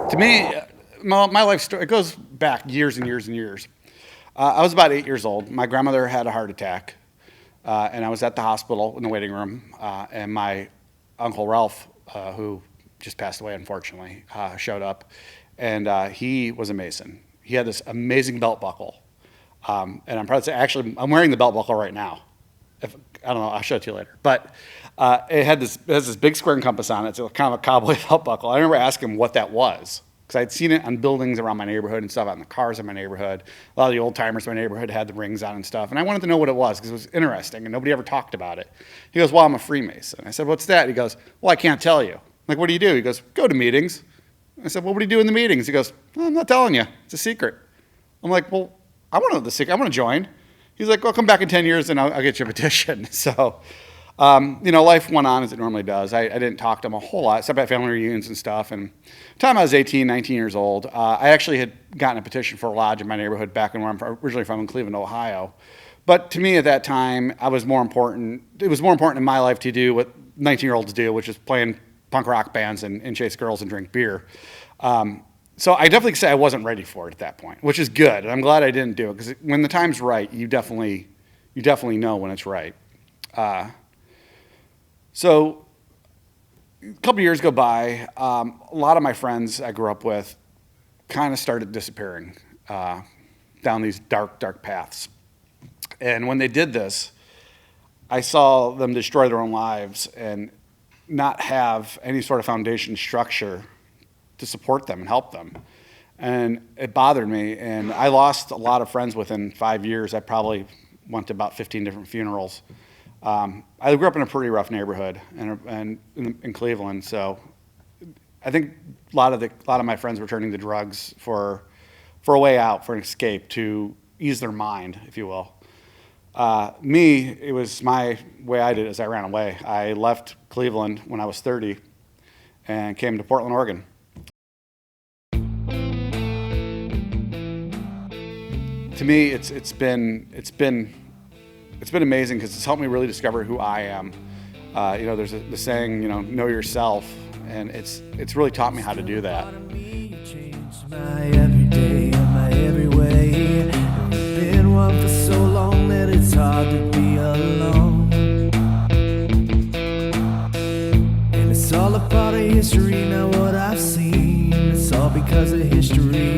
To me, my life story, it goes back years and years and years. I was about 8 years old. My grandmother had a heart attack, and I was at the hospital in the waiting room, and my Uncle Ralph, who just passed away unfortunately, showed up, and he was a Mason. He had this amazing belt buckle, and I'm proud to say, actually, I'm wearing the belt buckle right now. I don't know, I'll show it to you later. But it has this big square and compass on it. It's kind of a cowboy belt buckle. I remember asking him what that was, because I'd seen it on buildings around my neighborhood and stuff, on the cars in my neighborhood. A lot of the old timers in my neighborhood had the rings on and stuff. And I wanted to know what it was, because it was interesting, and nobody ever talked about it. He goes, well, I'm a Freemason. I said, what's that? He goes, well, I can't tell you. I'm like, what do you do? He goes, go to meetings. I said, well, what do you do in the meetings? He goes, well, I'm not telling you. It's a secret. I'm like, well, I want to know the secret. I want to join. He's like, well, come back in 10 years and I'll get you a petition. So, life went on as it normally does. I didn't talk to him a whole lot, except at family reunions and stuff. And the time I was 18, 19 years old, I actually had gotten a petition for a lodge in my neighborhood back in where I'm originally from, in Cleveland, Ohio. But to me at that time, it was more important in my life to do what 19-year-olds do, which is playing punk rock bands and chase girls and drink beer. So I definitely say I wasn't ready for it at that point, which is good. And I'm glad I didn't do it, because when the time's right, you definitely know when it's right. So a couple years go by. A lot of my friends I grew up with kind of started disappearing down these dark, dark paths. And when they did this, I saw them destroy their own lives and not have any sort of foundation structure to support them and help them. And it bothered me. And I lost a lot of friends within 5 years. I probably went to about 15 different funerals. I grew up in a pretty rough neighborhood and in Cleveland. So I think a lot of my friends were turning to drugs for a way out, for an escape, to ease their mind, if you will. It was my way I did it, is I ran away. I left Cleveland when I was 30 and came to Portland, Oregon. To me, it's been amazing, because it's helped me really discover who I am. There's the saying, know yourself, and it's really taught me how to do that. My every day and my every way. I've been one for so long that it's hard to be alone. And it's all a part of history, now what I've seen. It's all because of history.